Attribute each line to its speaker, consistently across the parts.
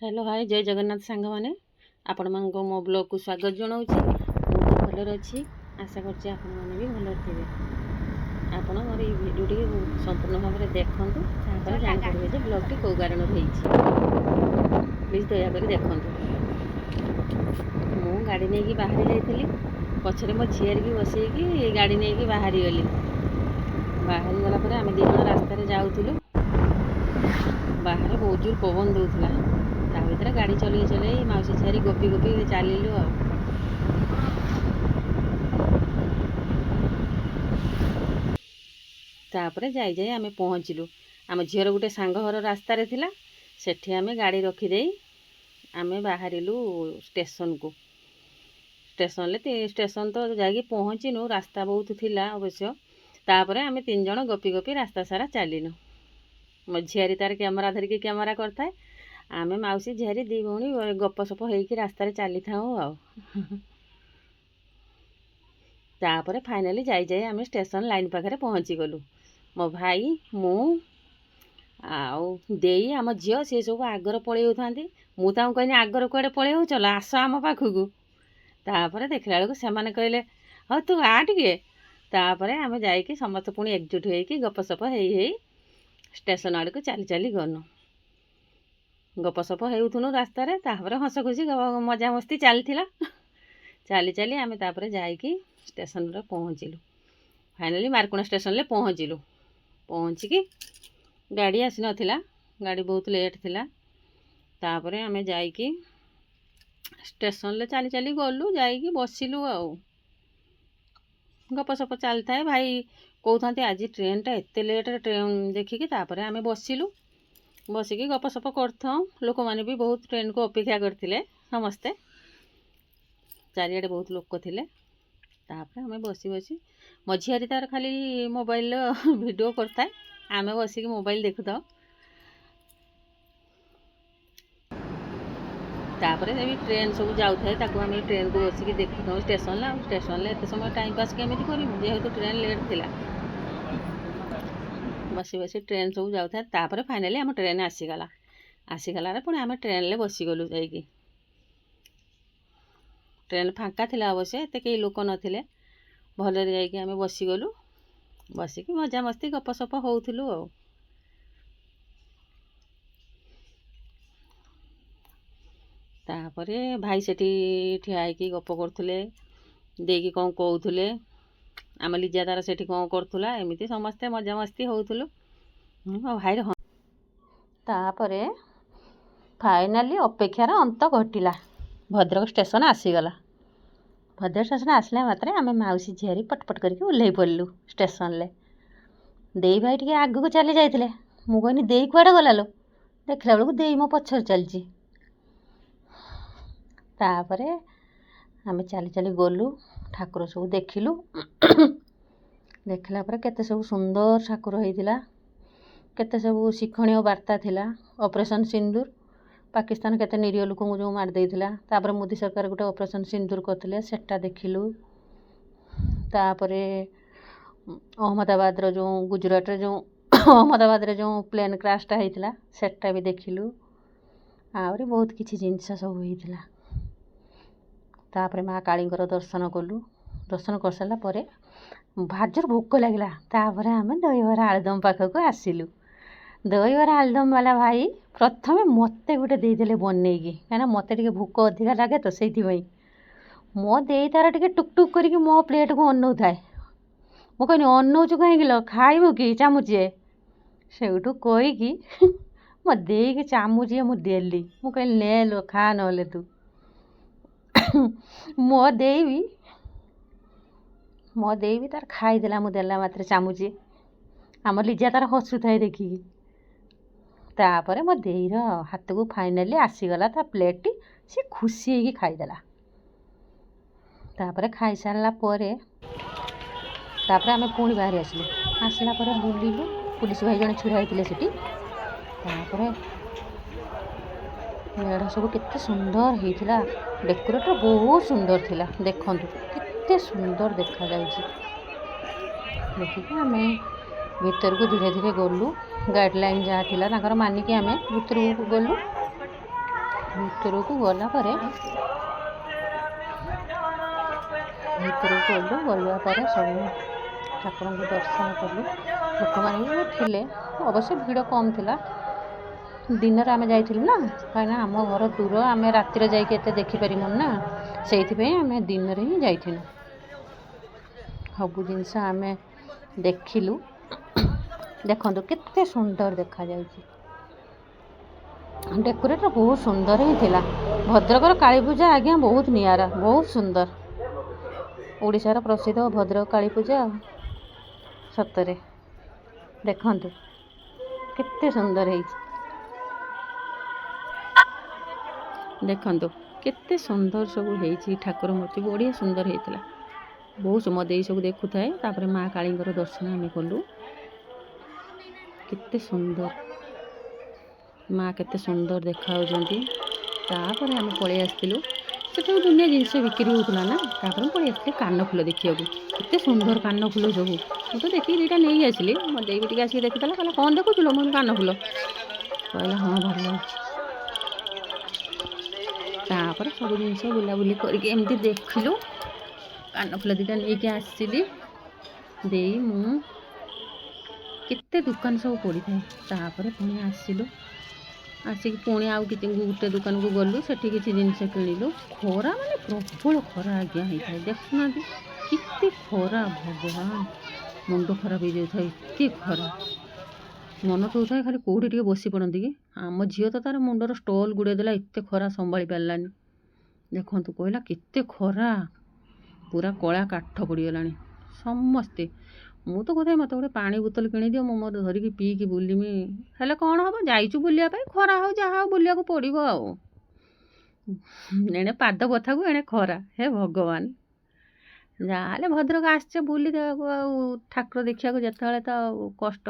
Speaker 1: Hello hi जय जगन्नाथ सांग मैंने आपण मान मो ब्लॉग को स्वागत जनाऊँगी। मुझे भलर अच्छी आशा करछि आपण मैंने भी भलर थे। आपण मोर ये भिडियो संपूर्ण भाव में देखूँ तापर जापर जे ब्लॉग टी कौ कारण प्लीज दयाकोरी देखूँ। मु गाड़ी नहीं बाहरी जाइली पछरे मो झील की बसैकी गाड़ी नहीं बाहरी गली। बाहरी गलापर आम दी जन रास्तार जाऊँ बाहर बहुत जोर पवन दूसरा ता भर गाड़ी चल चल मौसी छारी गोपी गोपी चलू तापर जाई आम पहुँचलु आम झीर गोटे सांग घर रास्तार थिला सेठी आम गाड़ी रखीदे आम बाहरिलु स्टेशन को। स्टेशन तो जाकि पहुँचीनु रास्ता बहुत थिला अवश्य। तापर आम तीन जन गोपी गोपी रास्ता सारा चलिनु। मो झीरी तार कैमेरा धरिकी कैमेरा करता आम मौसी झीरी दी भौणी गपसप होइकी रास्तार चली था। तापर फाइनाली जाई आम स्टेशन लाइन पाखे पहुँची गलु। मो भाई मु आउ देई आम झील सी सब आगर पलि था मुझे कहनी आगर कड़े पलि चल आस आम पाखक। तापर देखला बेलू से कहले हाँ तू आ टे। तापर आम जाइए समस्त पुणी एकजुट होइकी गपसप हो स्टेशन आड़ को चली चली गनु। गपसप होथुनु रास्तार तापर हस खुशी मजा मस्ती चलती चली चली आम तापर जाइकी स्टेशन रे पहुँचलु। फाइनाली मारकुणा स्टेशन ले पहुँचलु। पहुँचिकी गाड़ी आसी नथिला गाड़ी बहुत लेट थिला। तापर आम जाइकी स्टेशन ले चली चली गलु जाइकी बसिलु आउ गपसप चलता है। भाई कहते आज ट्रेन टा एत लेट ट्रेन देखिकी तापर आम बसिलु बसिकी गपसप कर लोक मैंने भी बहुत ट्रेन को अपेक्षा करते समस्ते चारिआडे बहुत लोक थे। तापर आम बसी बसी मो झीरी तार खाली मोबाइल वीडियो करता आम बसिकी मोबाइल देखु था। तापर भी ट्रेन सब जाऊ थाए आम ट्रेन को बसिकी देखु था स्टेशन एत समय टाइम पास केमी करूँ जेहेतु ट्रेन लेट थिला। बसी बसी ट्रेन सब जाऊ थाए तापर फाइनाली आम ट्रेन आसीगला पुणी आम ट्रेन ले बसीगलु जाइकी। ट्रेन फांका थिला अवश्य एत कई लोक नथिले भलरे जाइकी आम बसीगलु बसिकी मजा मस्ती गपसप होउथिलु आ। तापरे भाई सेठी ठिया होइकी गप करथुले देकी कौन कहूथुले आम लिजा तार सेठी कौन करथुला एमिति समस्ते मजा मस्ती होउथुलु भाई। तापरे फाइनाली अपेक्षार अंत घटिला भद्रक स्टेशन आसीगला। भद्रक स्टेशन आसला मात्रे आम मौसी झीरी पटपट करके ओह्लै पड़लु स्टेशन ले। देई भाई टे आग को चली जाइए मु कहनी देई कुआड़े गला लो देखला बेलू देई मो पछर चलची। तापरे आम चली चली गलु ठाकुर सब देखिलु देखला पर केते सब सुंदर ठाकुर होइतिला केते सब शिक्षणीय वार्ता थिला। ऑपरेशन सिंदूर पाकिस्तान केते निरीह लोक को जो मार देइतिला तापर मोदी सरकार गोटे ऑपरेशन सिंदूर करथिले सेटा देखिलु। तापरे अहमदाबाद रो जो गुजरात रे जो अहमदाबाद रे जो प्लेन क्रैशटा होइतिला सेटा भी देखिलु। आउरी बहुत किछि जिनस सब होइतिला। तापर माँ कालींकर दर्शन कलु दर्शन कर सारा पर भाजर भोक लगे तापर आम दहीबरा आलुदम पाखक आसिलु। दहीबरा आलुदम वाला भाई प्रथमे मत गोटे देदेले बनईकी कहीं मत भोक अधिका लगे तो से मो दे तार टे टुकटुक करके मो प्लेट को अनौ थाए मु कहनी अनौचु कहीं खाइबु कि चामुचे से कहीकि मो देकी चामुचे मु देली मु कहली ले लो खा नले तू मो देवी तार खाईदेला मु देला मात्र चामुचे आम लिजा तार हसु थाए देखिकी। तापर मो देईर हाथ को फाइनाली आसीगला ता प्लेट टी सी खुशी होगी खाईदेला। तापर खाई सारा तापर आम पुणी बाहरी आसलु आसला बुलिलु पुलिस भाई जन छुड़ा होते सेठी। तापर मेढ़ सब केते सुंदर होइतिला डेकोरेट बहुत सुंदर थिला देखंतु केते सुंदर देखा जाउची। देखिए आम भीतर को धीरे धीरे गलु गाइडलाइन जहाँ थिला तांकर मानिकी आम भीतर को गलु ଭିତରକୁ ଗଲା ପରେ ଗଲା ପରେ ସବୁ ଠାକୁରଙ୍କୁ ଦର୍ଶନ କଲୁ। ଲୋକମାନେ ବି ଥିଲେ, ଅବଶ୍ୟ ଭିଡ଼ କମ୍ ଥିଲା। ଦିନରେ ଆମେ ଯାଇଥିଲୁ ନା, କାହିଁକିନା ଆମ ଘର ଦୂର, ଆମେ ରାତିରେ ଯାଇକି ଏତେ ଦେଖିପାରିବୁନି ନା, ସେଇଥିପାଇଁ ଆମେ ଦିନରେ ହିଁ ଯାଇଥିଲୁ। ସବୁ ଜିନିଷ ଆମେ ଦେଖିଲୁ। ଦେଖନ୍ତୁ କେତେ ସୁନ୍ଦର ଦେଖାଯାଉଛି। ଡେକୋରେଟ୍ ବହୁତ ସୁନ୍ଦର ହିଁ ଥିଲା। ଭଦ୍ରକର କାଳୀପୂଜା ଆଜ୍ଞା ବହୁତ ନିଆରା, ବହୁତ ସୁନ୍ଦର। ଓଡ଼ିଶାର ପ୍ରସିଦ୍ଧ ଭଦ୍ରକ କାଳୀପୂଜା ସତରେ ଦେଖନ୍ତୁ କେତେ ସୁନ୍ଦର ହେଇଛି। ଦେଖନ୍ତୁ କେତେ ସୁନ୍ଦର ସବୁ ହେଇଛି। ଠାକୁର ମୂର୍ତ୍ତି ବଢ଼ିଆ ସୁନ୍ଦର ହେଇଥିଲା। ବହୁତ ମୋ ଦେଇ ସବୁ ଦେଖୁଥାଏ। ତାପରେ ମା କାଳୀଙ୍କର ଦର୍ଶନ ଆମେ କଲୁ। କେତେ ସୁନ୍ଦର ମା, କେତେ ସୁନ୍ଦର ଦେଖାଯାଉଛନ୍ତି। ତାପରେ ଆମେ ପଳେଇ ଆସିଥିଲୁ। ସେଠାରୁ ଦୁନିଆ ଜିନିଷ ବିକ୍ରି ହେଉଥିଲା ନା, ତାପରେ ମୁଁ ପଳେଇ ଆସିଥିଲି କାନଫୁଲ ଦେଖିବାକୁ। କେତେ ସୁନ୍ଦର କାନଫୁଲ ସବୁ। ମୁଁ ତ ଦେଖିକି ଦୁଇଟା ନେଇ ଆସିଲି। ମୋ ଦେଇ ବି ଟିକେ ଆସିକି ଦେଖିଥିଲା, କହିଲା କ'ଣ ଦେଖୁଥିଲ? ମୁଁ କାନଫୁଲ। କହିଲା ହଁ ଭଲ ଲାଗୁଛି। ତାପରେ ସବୁ ଜିନିଷ ବୁଲାବୁଲି କରିକି ଏମିତି ଦେଖିଲୁ। କାନଫୁଲ ଦୁଇଟା ନେଇକି ଆସିଲି। ଦେଇ ମୁଁ କେତେ ଦୋକାନ ସବୁ ପଡ଼ିଥାଏ। ତାପରେ ପୁଣି ଆସିକି ପୁଣି ଆଉ ଗୋଟେ ଦୋକାନକୁ ଗଲୁ। ସେଠି କିଛି ଜିନିଷ କିଣିଲୁ। ଖରା ମାନେ ପ୍ରବଳ ଖରା ଆଜ୍ଞା ହେଇଥାଏ। ଦେଖୁନାହାନ୍ତି କେତେ ଖରା, ଭଗବାନ ମୁଣ୍ଡ ଖରାପ ହେଇଯାଇଥାଏ। ଏତେ ଖରା, ମନ ହେଉଥାଏ ଖାଲି କେଉଁଠି ଟିକେ ବସି ପଡ଼ନ୍ତି କି। ଆମ ଝିଅ ତ ତାର ମୁଣ୍ଡର ଷ୍ଟଲ୍ ଗୁଡ଼େଇ ଦେଲା, ଏତେ ଖରା ସମ୍ଭାଳି ପାରିଲାନି। ଦେଖନ୍ତୁ କହିଲା କେତେ ଖରା, ପୁରା କଳା କାଠ ପଡ଼ିଗଲାଣି ସମସ୍ତେ। ମୁଁ ତ କହୁଥାଏ ମୋତେ ଗୋଟେ ପାଣି ବୋତଲ କିଣିଦିଅ, ମୁଁ ମୋର ଧରିକି ପିଇକି ବୁଲିମି। ହେଲେ କ'ଣ ହେବ, ଯାଇଛୁ ବୁଲିବା ପାଇଁ, ଖରା ହେଉ ଯାହା ହେଉ ବୁଲିବାକୁ ପଡ଼ିବ ଆଉ। ଏଣେ ପାଦ ବଥାକୁ ଏଣେ ଖରା, ହେ ଭଗବାନ। ଯାହାହେଲେ ଭଦ୍ରକ ଆସିଛେ ବୁଲି ଦେବାକୁ ଆଉ ଠାକୁର ଦେଖିବାକୁ, ଯେତେବେଳେ ତ ଆଉ କଷ୍ଟ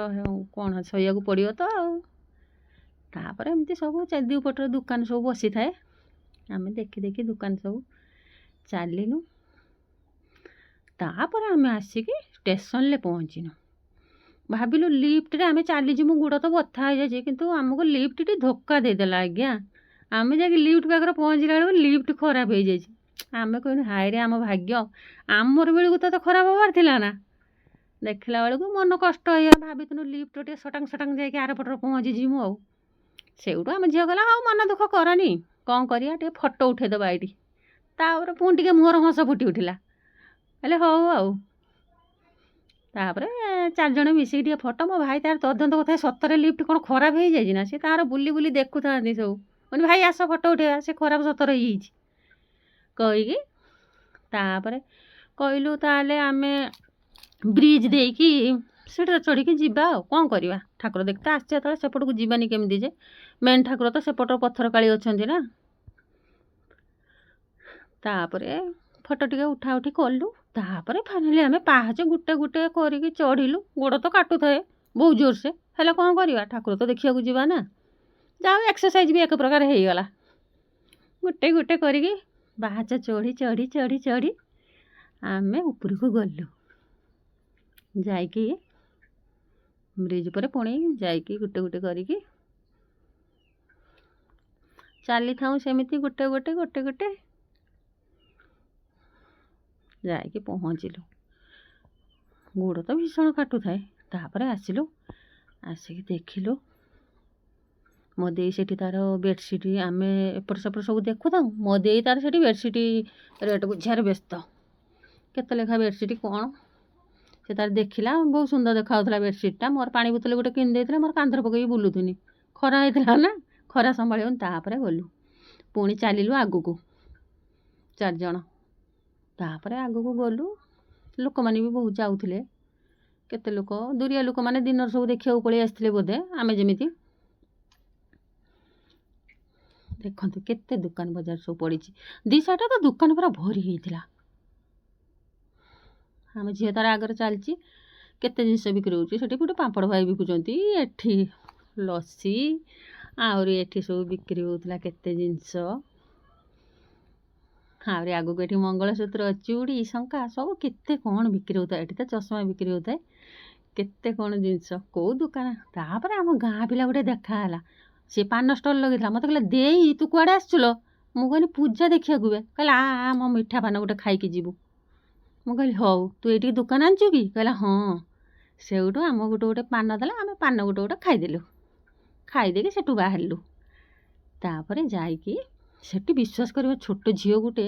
Speaker 1: କ'ଣ ସହିବାକୁ ପଡ଼ିବ ତ ଆଉ। ତାପରେ ଏମିତି ସବୁ ଚାରିପଟରେ ଦୋକାନ ସବୁ ବସିଥାଏ। ଆମେ ଦେଖି ଦୋକାନ ସବୁ ଚାଲିଲୁ। ତାପରେ ଆମେ ଆସିକି ଷ୍ଟେସନରେ ପହଞ୍ଚିଲୁ। ଭାବିଲୁ ଲିଫ୍ଟରେ ଆମେ ଚାଲିଯିବୁ, ଗୋଡ଼ ତ ବଥା ହେଇଯାଇଛି, କିନ୍ତୁ ଆମକୁ ଲିଫ୍ଟଟି ଧୋକା ଦେଇଦେଲା ଆଜ୍ଞା। ଆମେ ଯାଇକି ଲିଫ୍ଟ ପାଖରେ ପହଞ୍ଚିଲା ବେଳକୁ ଲିଫ୍ଟ ଖରାପ ହେଇଯାଇଛି। ଆମେ କହିଲୁ ହାୟରେ ଆମ ଭାଗ୍ୟ, ଆମର ବେଳକୁ ତ ଖରାପ ହେବାର ଥିଲା ନା। ଦେଖିଲା ବେଳକୁ ମନ କଷ୍ଟ ହେଇଗଲା। ଭାବିଥିଲୁ ଲିଫ୍ଟ ଟିକେ ସଟାଙ୍ଗ ଯାଇକି ଆରପଟରେ ପହଞ୍ଚିଯିବୁ ଆଉ। ସେଇଠୁ ଆମ ଝିଅ କହିଲା ହଉ ମନ ଦୁଃଖ କରନି, କ'ଣ କରିବା, ଟିକେ ଫଟୋ ଉଠେଇଦେବା ଏଇଠି। ତାପରେ ପୁଣି ଟିକେ ମୁହଁର ହସ ଫୁଟି ଉଠିଲା। ହେଲେ ହଉ ଆଉ। ତାପରେ 4 ଜଣ ମିଶିକି ଟିକେ ଫଟୋ। ମୋ ଭାଇ ତାର ତଦନ୍ତ କଥା, ସତରେ ଲିଫ୍ଟ କ'ଣ ଖରାପ ହେଇଯାଇଛି ନା, ସେ ତାର ବୁଲି ଦେଖୁଥାନ୍ତି ସବୁ। ମାନେ ଭାଇ ଆସ ଫଟୋ ଉଠେଇବା, ସେ ଖରାପ ସତରେ ହେଇଯାଇଛି କହିକି। ତାପରେ କହିଲୁ ତାହେଲେ ଆମେ ବ୍ରିଜ୍ ଦେଇକି ସେଠାରେ ଚଢ଼ିକି ଯିବା ଆଉ କ'ଣ କରିବା। ଠାକୁର ଦେଖତେ ଆସିଛେ ଯେତେବେଳେ ସେପଟକୁ ଯିବାନି କେମିତି ଯେ, ମେନ୍ ଠାକୁର ତ ସେପଟ ପଥର କାଳି ଅଛନ୍ତି ନା। ତାପରେ ଫଟୋ ଟିକେ ଉଠାଉଠି କଲୁ। ତାପରେ ଫାଇନାଲି ଆମେ ପାହାଚ ଗୋଟେ କରିକି ଚଢ଼ିଲୁ। ଗୋଡ଼ ତ କାଟୁଥାଏ ବହୁତ ଜୋରସେ, ହେଲେ କ'ଣ କରିବା, ଠାକୁର ତ ଦେଖିବାକୁ ଯିବା ନା। ଯାହା ଏକ୍ସରସାଇଜ୍ ବି ଏକ ପ୍ରକାର ହେଇଗଲା। ଗୋଟେ କରିକି ପାହାଚ ଚଢ଼ି ଆମେ ଉପରକୁ ଗଲୁ। ଯାଇକି ବ୍ରିଜ୍ ପରେ ପୁଣି ଯାଇକି ଗୋଟେ କରିକି ଚାଲିଥାଉ ସେମିତି ଗୋଟେ ଯାଇକି ପହଞ୍ଚିଲୁ। ଗୋଡ଼ ତ ଭୀଷଣ କାଟୁଥାଏ। ତାପରେ ଆସିକି ଦେଖିଲୁ ମୋ ଦେଇ ସେଠି ତାର ବେଡ଼ସିଟ୍, ଆମେ ଏପଟ ସେପଟ ସବୁ ଦେଖୁଥାଉ, ମୋ ଦେଇ ତାର ସେଠି ବେଡ଼ସିଟ୍ ରେଟ୍ ବୁଝିବାରେ ବ୍ୟସ୍ତ। କେତେ ଲେଖା ବେଡ଼ସିଟ୍ କ'ଣ ସେ ତାର ଦେଖିଲା। ବହୁତ ସୁନ୍ଦର ଦେଖାଯାଉଥିଲା ବେଡ଼ସିଟ୍ଟା। ମୋର ପାଣି ବୋତଲ ଗୋଟେ କିଣି ଦେଇଥିଲା, ମୋର କାନ୍ଧରେ ପକେଇକି ବୁଲୁଥିନି। ଖରା ହେଇଥିଲା ନା, ଖରା ସମ୍ଭାଳିବନି। ତାପରେ ଗଲୁ ପୁଣି ଚାଲିଲୁ ଆଗକୁ 4 ଜଣ। ତାପରେ ଆଗକୁ ଗଲୁ। ଲୋକମାନେ ବି ବହୁତ ଯାଉଥିଲେ। କେତେ ଲୋକ, ଦୁରିଆ ଲୋକମାନେ ଦିନରେ ସବୁ ଦେଖିବାକୁ ପଳେଇ ଆସିଥିଲେ ବୋଧେ, ଆମେ ଯେମିତି। ଦେଖନ୍ତୁ କେତେ ଦୋକାନ ବଜାର ସବୁ ପଡ଼ିଛି। 2 ସାଇଡ଼୍ରେ ତ ଦୋକାନ ପୁରା ଭରି ହେଇଥିଲା। ଆମ ଝିଅ ତାର ଆଗରେ ଚାଲିଛି। କେତେ ଜିନିଷ ବିକ୍ରି ହେଉଛି। ସେଠି ଗୋଟେ ପାମ୍ପଡ଼ ଭାଇ ବିକୁଛନ୍ତି, ଏଠି ଲସି, ଆହୁରି ଏଠି ସବୁ ବିକ୍ରି ହେଉଥିଲା କେତେ ଜିନିଷ। ଆହୁରି ଆଗକୁ ଏଠି ମଙ୍ଗଳସୂତ୍ର, ଚୁଡ଼ି, ଶଙ୍ଖା ସବୁ କେତେ କ'ଣ ବିକ୍ରି ହେଉଥାଏ। ଏଠି ତ ଚଷମା ବିକ୍ରି ହେଉଥାଏ। କେତେ କ'ଣ ଜିନିଷ, କେଉଁ ଦୋକାନ। ତାପରେ ଆମ ଗାଁ ପିଲା ଗୋଟେ ଦେଖା ହେଲା। ସେ ପାନ ଷ୍ଟଲ୍ ଲଗେଇଥିଲା। ମୋତେ କହିଲା ଦେଇ ତୁ କୁଆଡ଼େ ଆସିଥିଲ? ମୁଁ କହିଲି ପୂଜା ଦେଖିବାକୁ ବେ। କହିଲା ଆ ମୋ ମିଠା ପାନ ଗୋଟେ ଖାଇକି ଯିବୁ। ମୁଁ କହିଲି ହଉ। ତୁ ଏଇଠିକି ଦୋକାନ ଆଣିଛୁ କି? କହିଲା ହଁ। ସେଇଠୁ ଆମ ଗୋଟେ ପାନ ଦେଲା, ଆମେ ପାନ ଗୋଟେ ଖାଇଦେଲୁ। ଖାଇଦେଇକି ସେଠୁ ବାହାରିଲୁ। ତାପରେ ଯାଇକି ସେଠି ବିଶ୍ୱାସ କରିବ ଛୋଟ ଝିଅ ଗୋଟେ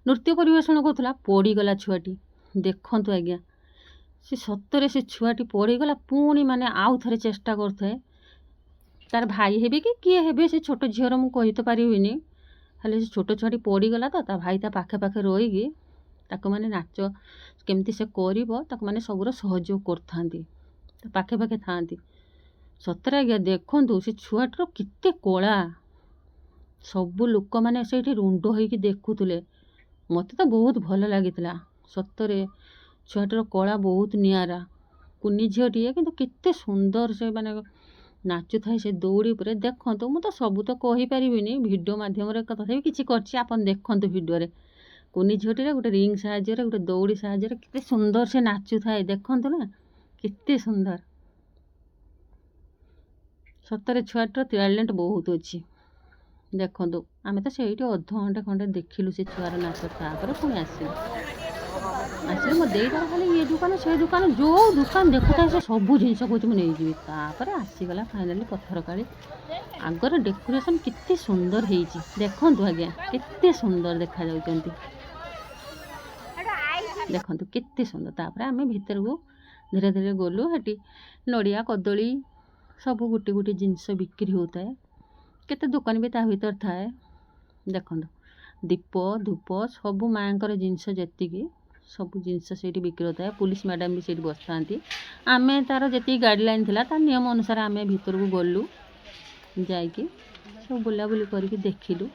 Speaker 1: ନୃତ୍ୟ ପରିବେଷଣ କରୁଥିଲା, ପଡ଼ିଗଲା ଛୁଆଟି। ଦେଖନ୍ତୁ ଆଜ୍ଞା, ସେ ସତରେ ସେ ଛୁଆଟି ପଡ଼ିଗଲା, ପୁଣି ମାନେ ଆଉ ଥରେ ଚେଷ୍ଟା କରୁଥାଏ। ତାର ଭାଇ ହେବେ କି କିଏ ହେବେ ସେ ଛୋଟ ଝିଅର ମୁଁ କହି ତ ପାରିବିନି, ହେଲେ ସେ ଛୋଟ ଛୁଆଟି ପଡ଼ିଗଲା ତ ତା ଭାଇ ତା ପାଖେ ପାଖେ ରହିକି ତାକୁ ମାନେ ନାଚ କେମିତି ସେ କରିବ ତାକୁ ମାନେ ସବୁର ସହଯୋଗ କରୁଥାନ୍ତି, ତା ପାଖେ ପାଖେ ଥାଆନ୍ତି। ସତରେ ଆଜ୍ଞା ଦେଖନ୍ତୁ ସେ ଛୁଆଟିର କେତେ କଳା। ସବୁ ଲୋକମାନେ ସେଇଠି ରୁଣ୍ଡ ହେଇକି ଦେଖୁଥିଲେ। ମୋତେ ତ ବହୁତ ଭଲ ଲାଗିଥିଲା। ସତରେ ଛୁଆଟିର କଳା ବହୁତ ନିଆରା। କୁନି ଝିଅଟିଏ କିନ୍ତୁ କେତେ ସୁନ୍ଦର ସେ ମାନେ ନାଚୁଥାଏ ସେ ଦୌଡ଼ି ଉପରେ। ଦେଖନ୍ତୁ ମୁଁ ତ ସବୁ ତ କହିପାରିବିନି, ଭିଡ଼ିଓ ମାଧ୍ୟମରେ ତଥାପି କିଛି କରିଛି, ଆପଣ ଦେଖନ୍ତୁ ଭିଡ଼ିଓରେ। କୁନି ଝିଅଟିରେ ଗୋଟେ ରିଙ୍ଗ ସାହାଯ୍ୟରେ ଗୋଟେ ଦୌଡ଼ି ସାହାଯ୍ୟରେ କେତେ ସୁନ୍ଦର ସେ ନାଚୁଥାଏ। ଦେଖନ୍ତୁ ନା କେତେ ସୁନ୍ଦର। ସତରେ ଛୁଆଟିର ଟ୍ୟାଲେଣ୍ଟ ବହୁତ ଅଛି। ଦେଖନ୍ତୁ ଆମେ ତ ସେଇଠି ଅଧଘଣ୍ଟେ ଖଣ୍ଡେ ଦେଖିଲୁ ସେ ଛୁଆର ନାଚ। ତାପରେ ପୁଣି ଆସିଲୁ ମୋ ଦେଇ ତାର ଖାଲି ଏ ଦୋକାନ ସେ ଦୋକାନ ଯେଉଁ ଦୋକାନ ଦେଖୁଥାଏ ସେ ସବୁ ଜିନିଷ କହୁଛି ମୁଁ ନେଇଯିବି। ତାପରେ ଆସିଗଲା ଫାଇନାଲି ପଥର କାଳି। ଆଗର ଡେକୋରେସନ୍ କେତେ ସୁନ୍ଦର ହେଇଛି ଦେଖନ୍ତୁ ଆଜ୍ଞା, କେତେ ସୁନ୍ଦର ଦେଖାଯାଉଛନ୍ତି ଦେଖନ୍ତୁ କେତେ ସୁନ୍ଦର। ତାପରେ ଆମେ ଭିତରକୁ ଧୀରେ ଧୀରେ ଗଲୁ। ସେଠି ନଡ଼ିଆ କଦଳୀ ସବୁ ଗୋଟି ଗୋଟି ଜିନିଷ ବିକ୍ରି ହେଉଥାଏ। କେତେ ଦୋକାନ ବି ତା ଭିତରେ ଥାଏ। ଦେଖନ୍ତୁ ଦୀପ ଧୂପ ସବୁ ମାଆଙ୍କର ଜିନିଷ ଯେତିକି ସବୁ ଜିନିଷ ସେଇଠି ବିକ୍ରି ହେଉଥାଏ। ପୁଲିସ ମ୍ୟାଡ଼ାମ୍ ବି ସେଇଠି ବସିଥାନ୍ତି। ଆମେ ତା'ର ଯେତିକି ଗାଇଡ଼ଲାଇନ୍ ଥିଲା ତା ନିୟମ ଅନୁସାରେ ଆମେ ଭିତରକୁ ଗଲୁ। ଯାଇକି ସବୁ ବୁଲାବୁଲି କରିକି ଦେଖିଲୁ।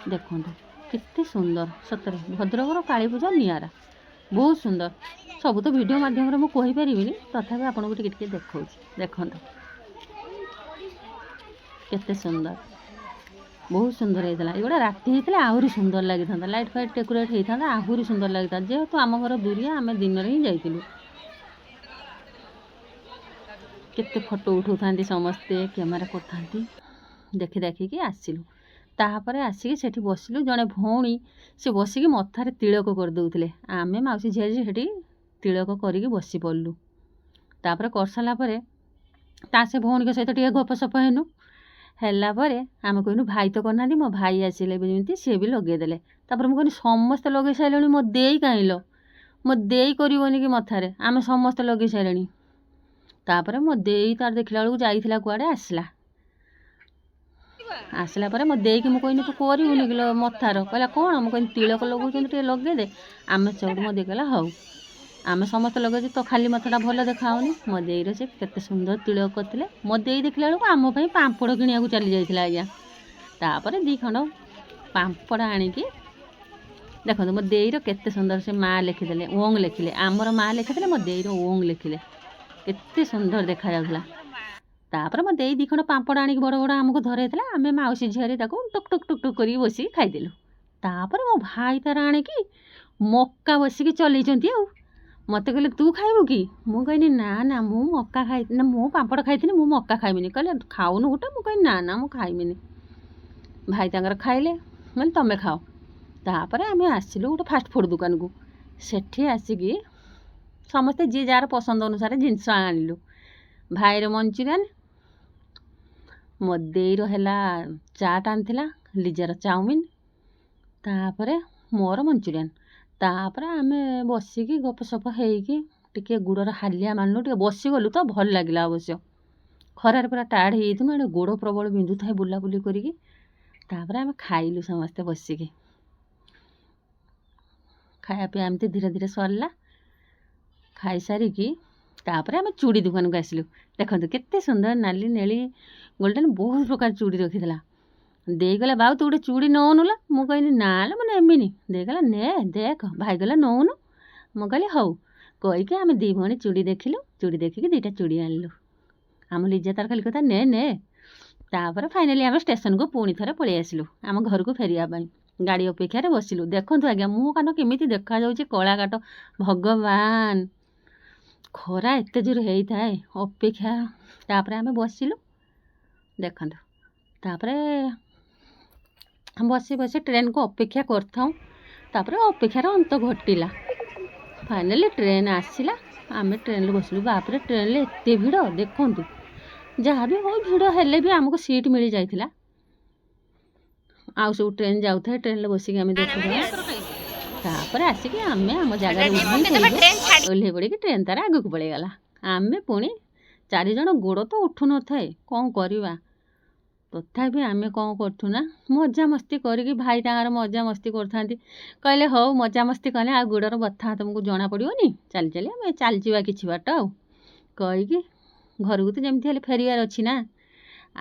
Speaker 1: ଦେଖନ୍ତୁ କେତେ ସୁନ୍ଦର। ସତରେ ଭଦ୍ରକର କାଳୀପୂଜା ନିଆରା, ବହୁତ ସୁନ୍ଦର। ସବୁ ତ ଭିଡ଼ିଓ ମାଧ୍ୟମରେ ମୁଁ କହିପାରିବିନି, ତଥାପି ଆପଣଙ୍କୁ ଟିକେ ଟିକେ ଦେଖାଉଛି। ଦେଖନ୍ତୁ କେତେ ସୁନ୍ଦର, ବହୁତ ସୁନ୍ଦର ହେଇଥିଲା। ଏଗୁଡ଼ା ରାତି ହେଇଥିଲା ଆହୁରି ସୁନ୍ଦର ଲାଗିଥାନ୍ତା। ଲାଇଟ୍ ଫାଇଟ୍ ଡେକୋରେଟ୍ ହେଇଥାନ୍ତା ଆହୁରି ସୁନ୍ଦର ଲାଗିଥାନ୍ତା। ଯେହେତୁ ଆମ ଘର ଦୁରିଆ ଆମେ ଦିନରେ ହିଁ ଯାଇଥିଲୁ। କେତେ ଫଟୋ ଉଠାଉଥାନ୍ତି ସମସ୍ତେ, କ୍ୟାମେରା କରିଥାନ୍ତି। ଦେଖିକି ଆସିଲୁ। ତାପରେ ଆସିକି ସେଠି ବସିଲୁ। ଜଣେ ଭଉଣୀ ସେ ବସିକି ମଥାରେ ତିଳକ କରିଦେଉଥିଲେ। ଆମେ ମାଉସୀ ଝିଆରୀ ସେଠି ତିଳକ କରିକି ବସି ପଡ଼ିଲୁ। ତାପରେ କରିସାରିଲା ପରେ ତା ସେ ଭଉଣୀଙ୍କ ସହିତ ଟିକେ ଗପସପ ହେଲା ପରେ ଆମେ କହିଲୁ ଭାଇ ତ କରିନାହାନ୍ତି, ମୋ ଭାଇ ଆସିଲେ ବି ଯେମିତି ସିଏ ବି ଲଗେଇଦେଲେ। ତାପରେ ମୁଁ କହିଲି ସମସ୍ତେ ଲଗେଇ ସାରିଲେଣି, ମୋ ଦେଇ କାହିଁଲ, ମୋ ଦେଇ କରିବନି କି ମଥାରେ? ଆମେ ସମସ୍ତେ ଲଗେଇ ସାରିଲେଣି। ତାପରେ ମୋ ଦେଇ ତାର ଦେଖିଲା ବେଳକୁ ଯାଇଥିଲା କୁଆଡ଼େ, ଆସିଲା ପରେ ମୋ ଦେଇକି ମୁଁ କହିଲି ତୁ କରିବୁନି କି ମଥାର? କହିଲା କ'ଣ? ମୁଁ କହିଲି ତିଳକ ଲଗାଉଛନ୍ତି ଟିକେ ଲଗେଇଦେ। ଆମେ ସେଇଠୁ ମୋ ଦେଇ କହିଲା ହଉ। ଆମେ ସମସ୍ତେ ଲଗେଇଛୁ ତ ଖାଲି ମଥାଟା ଭଲ ଦେଖାହେଉନି। ମୋ ଦେଇର ସେ କେତେ ସୁନ୍ଦର ତିଳକ କରିଥିଲେ। ମୋ ଦେଇ ଦେଖିଲା ବେଳକୁ ଆମ ପାଇଁ ପାମ୍ପଡ଼ କିଣିବାକୁ ଚାଲି ଯାଇଥିଲା ଆଜ୍ଞା। ତାପରେ 2 ଖଣ୍ଡ ପାମ୍ପଡ଼ ଆଣିକି ଦେଖନ୍ତୁ ମୋ ଦେଇର କେତେ ସୁନ୍ଦର ସେ ମା ଲେଖିଦେଲେ, ଓଂ ଲେଖିଲେ। ଆମର ମା ଲେଖିଥିଲେ, ମୋ ଦେଇର ଓଂ ଲେଖିଲେ। କେତେ ସୁନ୍ଦର ଦେଖାଯାଉଥିଲା। ତାପରେ ମୋ ଦେଇ 2 ଖଣ୍ଡ ପାମ୍ପଡ଼ ଆଣିକି ବଡ଼ ବଡ଼ ଆମକୁ ଧରେଇଥିଲା। ଆମେ ମାଉସୀ ଝିଅରେ ତାକୁ ଟୁକ୍ ଟୁକ୍ ଟୁକ୍ ଟୁକ୍ କରିକି ବସିକି ଖାଇଦେଲୁ। ତାପରେ ମୋ ଭାଇ ତାର ଆଣିକି ମକା ବସିକି ଚଲେଇଛନ୍ତି ଆଉ। ମୋତେ କହିଲେ ତୁ ଖାଇବୁ କି? ମୁଁ କହିଲି ନା ମୁଁ ମକା ନା ମୁଁ ପାମ୍ପଡ଼ ଖାଇଥିଲି, ମୁଁ ମକା ଖାଇବିନି। କହିଲେ ଖାଉନୁ ଗୋଟେ? ମୁଁ କହିଲି ନା ମୁଁ ଖାଇବିନି। ଭାଇ ତାଙ୍କର ଖାଇଲେ, ମାନେ ତମେ ଖାଅ। ତାପରେ ଆମେ ଆସିଲୁ ଗୋଟେ ଫାଷ୍ଟଫୁଡ଼୍ ଦୋକାନକୁ। ସେଠି ଆସିକି ସମସ୍ତେ ଯିଏ ଯାହାର ପସନ୍ଦ ଅନୁସାରେ ଜିନିଷ ଆଣିଲୁ। ଭାଇର ମଞ୍ଚୁରିଆନ୍, ମୋ ଦେଇର ହେଲା ଚାଟ୍ ଆଣିଥିଲା, ଲିଜାର ଚାଉମିନ୍, ତାପରେ ମୋର ମଞ୍ଚୁରିଆନ୍। ତାପରେ ଆମେ ବସିକି ଗପସପ ହେଇକି ଟିକେ ଗୋଡ଼ର ହାଲିଆ ମାନିଲୁ। ଟିକେ ବସିଗଲୁ ତ ଭଲ ଲାଗିଲା ଅବଶ୍ୟ। ଖରାରେ ପୁରା ଟାୟାର୍ଡ଼ ହେଇଯାଇଥିଲୁ, ଏଣେ ଗୋଡ଼ ପ୍ରବଳ ବିନ୍ଧୁଥାଏ ବୁଲାବୁଲି କରିକି। ତାପରେ ଆମେ ଖାଇଲୁ ସମସ୍ତେ ବସିକି। ଖାଇବା ପିଇବା ଏମିତି ଧୀରେ ଧୀରେ ସରିଲା। ଖାଇସାରିକି ତାପରେ ଆମେ ଚୁଡ଼ି ଦୋକାନକୁ ଆସିଲୁ। ଦେଖନ୍ତୁ କେତେ ସୁନ୍ଦର ନାଲି ନେଳି ଗୋଲ୍ଡେନ୍ ବହୁତ ପ୍ରକାର ଚୁଡ଼ି ରଖିଥିଲା। ଦେଇଗଲା ବାଉ ତୁ ଗୋଟେ ଚୁଡ଼ି ନେଉନୁ ଲୋ। ମୁଁ କହିଲି ନା ଲୋ ମୁଁ ନେମିନି। ଦେଇଗଲା ନେ ଦେଖ। ଭାଇ ଗଲା ନେଉନୁ। ମୁଁ କହିଲି ହଉ। କହିକି ଆମେ 2 ଭଉଣୀ ଚୁଡ଼ି ଦେଖିଲୁ। ଚୁଡ଼ି ଦେଖିକି 2ଟା ଚୁଡ଼ି ଆଣିଲୁ। ଆମ ଲିଜା ତାର ଖାଲି କଥା ନେ। ତାପରେ ଫାଇନାଲି ଆମେ ଷ୍ଟେସନକୁ ପୁଣି ଥରେ ପଳେଇ ଆସିଲୁ ଆମ ଘରକୁ ଫେରିବା ପାଇଁ। ଗାଡ଼ି ଅପେକ୍ଷାରେ ବସିଲୁ। ଦେଖନ୍ତୁ ଆଜ୍ଞା ମୁହଁ କାନ କେମିତି ଦେଖାଯାଉଛି, କଳା କାଟ। ଭଗବାନ, ଖରା ଏତେ ଜୋର ହେଇଥାଏ ଅପେକ୍ଷା। ତାପରେ ଆମେ ବସିଲୁ। ଦେଖନ୍ତୁ ତାପରେ ବସି ବସି ଟ୍ରେନ୍କୁ ଅପେକ୍ଷା କରିଥାଉ। ତାପରେ ଅପେକ୍ଷାର ଅନ୍ତ ଘଟିଲା। ଫାଇନାଲି ଟ୍ରେନ୍ ଆସିଲା, ଆମେ ଟ୍ରେନ୍ରେ ବସିଲୁ। ବାପରେ ଟ୍ରେନ୍ରେ ଏତେ ଭିଡ଼ ଦେଖନ୍ତୁ। ଯାହା ବି ହଉ ଭିଡ଼ ହେଲେ ବି ଆମକୁ ସିଟ୍ ମିଳିଯାଇଥିଲା। ଆଉ ସବୁ ଟ୍ରେନ୍ ଯାଉଥାଏ, ଟ୍ରେନ୍ରେ ବସିକି ଆମେ ଦେଖୁଥାଉ। ତାପରେ ଆସିକି ଆମେ ଆମ ଜାଗାରେ ଓହ୍ଲେଇ ପଡ଼ିକି ଟ୍ରେନ୍ ତାର ଆଗକୁ ପଳେଇଗଲା। ଆମେ ପୁଣି 4 ଜଣ, ଗୋଡ଼ ତ ଉଠୁନଥାଏ, କ'ଣ କରିବା। ତଥାପି ଆମେ କ'ଣ କରୁଛୁ ନା ମଜାମସ୍ତି କରିକି, ଭାଇ ତାଙ୍କର ମଜାମସ୍ତି କରୁଥାନ୍ତି। କହିଲେ ହଉ ମଜାମସ୍ତି କଲେ ଆଉ ଗୋଡ଼ର ବଥା ତୁମକୁ ଜଣାପଡ଼ିବନି, ଚାଲି ଚାଲି ଆମେ ଚାଲିଯିବା କିଛି ବାଟ ଆଉ କହିକି ଘରକୁ ତ ଯେମିତି ହେଲେ ଫେରିବାର ଅଛି ନା।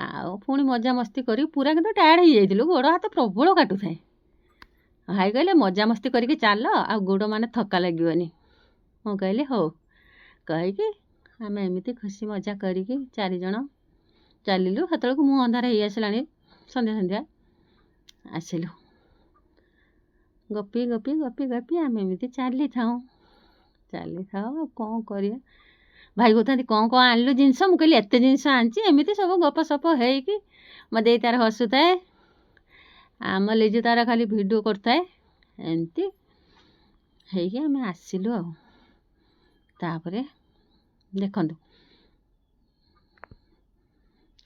Speaker 1: ଆଉ ପୁଣି ମଜାମସ୍ତି କରି ପୁରା କିନ୍ତୁ ଟାୟାର୍ଡ଼ ହେଇଯାଇଥିଲୁ, ଗୋଡ଼ ହାତ ପ୍ରବଳ କାଟୁଥାଏ। ଭାଇ କହିଲେ ମଜାମସ୍ତି କରିକି ଚାଲ, ଆଉ ଗୋଡ଼ ମାନେ ଥକା ଲାଗିବନି। ମୁଁ କହିଲି ହଉ କହିକି ଆମେ ଏମିତି ଖୁସି ମଜା କରିକି 4 ଜଣ ଚାଲିଲୁ। ସେତେବେଳକୁ ମୁଁ ଅନ୍ଧାର ହେଇ ଆସିଲାଣି, ସନ୍ଧ୍ୟା ସନ୍ଧ୍ୟା ଆସିଲୁ। ଗପି ଗପି ଗପି ଗପି ଆମେ ଏମିତି ଚାଲିଥାଉ ଆଉ କ'ଣ କରିବା। ଭାଇ କହୁଥାନ୍ତି କ'ଣ କ'ଣ ଆଣିଲୁ ଜିନିଷ? ମୁଁ କହିଲି ଏତେ ଜିନିଷ ଆଣିଛି। ଏମିତି ସବୁ ଗପସପ ହେଇକି ମୋ ଦେଇ ତାର ହସୁଥାଏ, ଆମ ଲିଜୁ ତାର ଖାଲି ଭିଡ଼ିଓ କରୁଥାଏ। ଏମିତି ହେଇକି ଆମେ ଆସିଲୁ ଆଉ। ତାପରେ ଦେଖନ୍ତୁ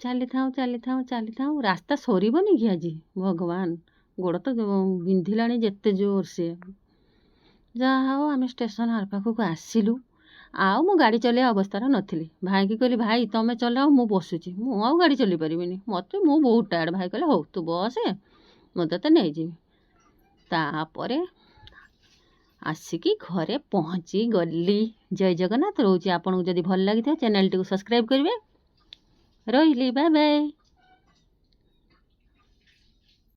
Speaker 1: ଚାଲିଥାଉ ରାସ୍ତା ସରିବନି କି ଆଜି? ଭଗବାନ, ଗୋଡ଼ ତ ବିନ୍ଧିଲାଣି ଯେତେ ଜୋରସେ। ଯାହା ହଉ ଆମେ ଷ୍ଟେସନ୍ ଆର ପାଖକୁ ଆସିଲୁ। ଆଉ ମୁଁ ଗାଡ଼ି ଚଲେଇବା ଅବସ୍ଥାରେ ନଥିଲି। ଭାଇକି କହିଲି ଭାଇ ତମେ ଚଲାଅ, ମୁଁ ବସୁଛି, ମୁଁ ଆଉ ଗାଡ଼ି ଚଲେଇ ପାରିବିନି, ମୁଁ ବହୁତ ଟାୟାର୍ଡ଼। ଭାଇ କହିଲେ ହଉ ତୁ ବସେ, ମୁଁ ତତେ ନେଇଯିବି। ତାପରେ ଆସିକି ଘରେ ପହଞ୍ଚିଗଲି। ଜୟ ଜଗନ୍ନାଥ। ରହୁଛି। ଆପଣଙ୍କୁ ଯଦି ଭଲ ଲାଗିଥିବ ଚ୍ୟାନେଲଟିକୁ ସବସ୍କ୍ରାଇବ୍ କରିବେ। ରହିଲି, ବାଏ ବାଏ।